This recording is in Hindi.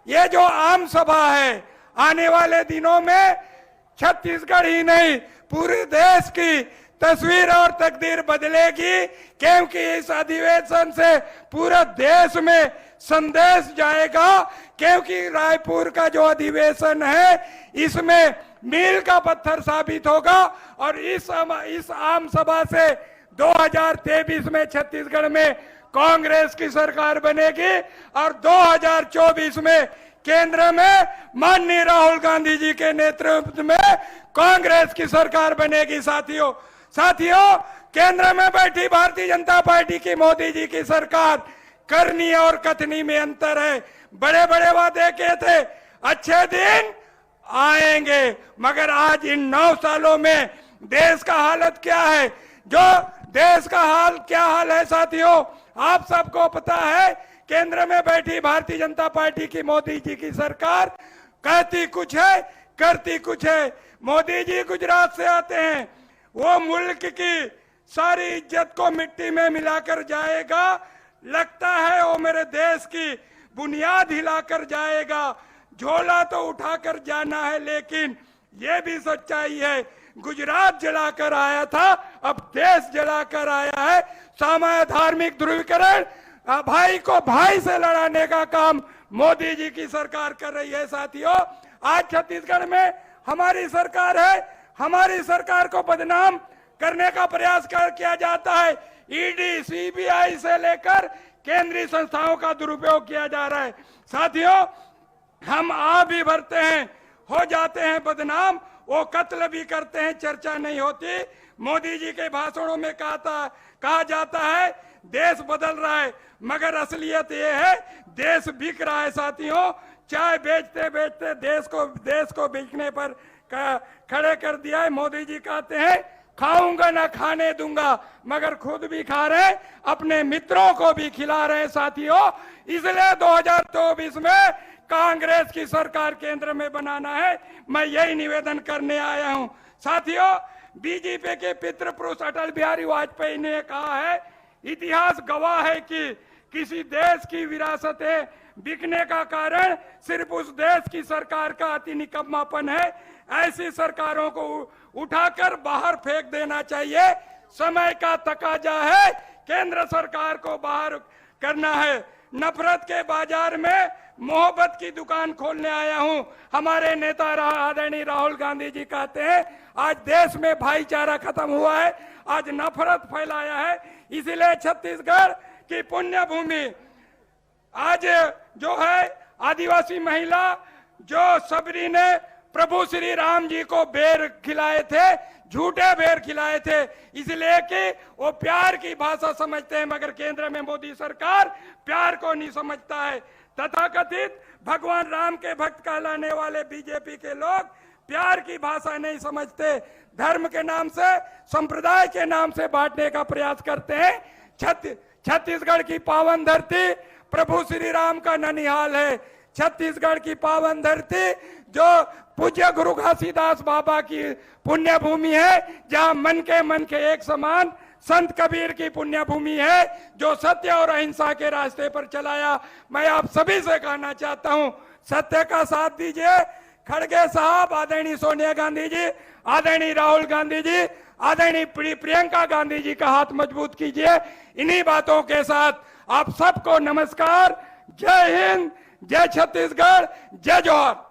ये जो आम सभा है आने वाले दिनों में छत्तीसगढ़ ही नहीं पूरे देश की तस्वीर और तकदीर बदलेगी, क्योंकि इस अधिवेशन से पूरे देश में संदेश जाएगा। क्योंकि रायपुर का जो अधिवेशन है इसमें मील का पत्थर साबित होगा और इस आम सभा से 2023 में छत्तीसगढ़ में कांग्रेस की सरकार बनेगी और 2024 में केंद्र में माननीय राहुल गांधी जी के नेतृत्व में कांग्रेस की सरकार बनेगी। साथियों, केंद्र में बैठी भारतीय जनता पार्टी की मोदी जी की सरकार करनी और कथनी में अंतर है। बड़े बड़े वादे किए थे, अच्छे दिन आएंगे, मगर आज इन 9 सालों में देश का हालत क्या है? जो देश का हाल क्या हाल है साथियों, आप सबको पता है। केंद्र में बैठी भारतीय जनता पार्टी की मोदी जी की सरकार कहती कुछ है, करती कुछ है। मोदी जी गुजरात से आते हैं, वो मुल्क की सारी इज्जत को मिट्टी में मिलाकर जाएगा। लगता है वो मेरे देश की बुनियाद हिलाकर जाएगा। झोला तो उठाकर जाना है, लेकिन ये भी सच्चाई है गुजरात जलाकर आया था, अब देश जलाकर आया है। सामान्य धार्मिक ध्रुवीकरण, भाई को भाई से लड़ाने का काम मोदी जी की सरकार कर रही है। साथियों, आज छत्तीसगढ़ में हमारी सरकार है, हमारी सरकार को बदनाम करने का प्रयास किया जाता है। ईडी, सीबीआई से लेकर केंद्रीय संस्थाओं का दुरुपयोग किया जा रहा है। साथियों, हम आ भी भरते हैं, हो जाते हैं बदनाम, वो कत्ल भी करते हैं, चर्चा नहीं होती। मोदी जी के भाषणों में कहा जाता है देश बदल रहा है, मगर असलियत ये है देश बिक रहा है। साथियों, चाय बेचते बेचते देश को बिकने पर खड़े कर दिया है। मोदी जी कहते हैं खाऊंगा ना खाने दूंगा, मगर खुद भी खा रहे, अपने मित्रों को भी खिला रहे। साथियों, इसलिए 2024 में कांग्रेस की सरकार केंद्र में बनाना है। मैं यही निवेदन करने आया हूं। साथियों, बीजेपी के पितृ पुरुष अटल बिहारी वाजपेयी ने कहा है, इतिहास गवाह है कि किसी देश की विरासतें बिकने का कारण सिर्फ उस देश की सरकार का अति निकम्मापन है। ऐसी सरकारों को उठाकर बाहर फेंक देना चाहिए। समय का तकाजा है, केंद्र सरकार को बाहर करना है। नफरत के बाजार में मोहब्बत की दुकान खोलने आया हूं। हमारे नेता आदरणीय राहुल गांधी जी कहते हैं आज देश में भाईचारा खत्म हुआ है, आज नफरत फैलाया है। इसीलिए छत्तीसगढ़ की पुण्य भूमि आज जो है आदिवासी महिला जो सबरी ने प्रभु श्री राम जी को बेर खिलाए थे, झूठे बेर खिलाए थे, इसलिए कि वो प्यार की भाषा समझते हैं, मगर केंद्र में मोदी सरकार प्यार को नहीं समझता है। तथाकथित भगवान राम के भक्त कहलाने वाले बीजेपी के लोग प्यार की भाषा नहीं समझते, धर्म के नाम से, संप्रदाय के नाम से बांटने का प्रयास करते हैं। छत्तीसगढ़ की पावन धरती प्रभु श्री राम का ननिहाल है। छत्तीसगढ़ की पावन धरती जो पूज्य गुरु घासीदास बाबा की पुण्य भूमि है, जहां मन के एक समान संत कबीर की पुण्य भूमि है, जो सत्य और अहिंसा के रास्ते पर चलाया। मैं आप सभी से कहना चाहता हूं, सत्य का साथ दीजिए। खड़गे साहब, आदरणीय सोनिया गांधी जी, आदरणीय राहुल गांधी जी, आदरणीय प्रियंका गांधी जी का हाथ मजबूत कीजिए। इन्हीं बातों के साथ आप सबको नमस्कार। जय हिंद, जय छत्तीसगढ़, जय जोहार।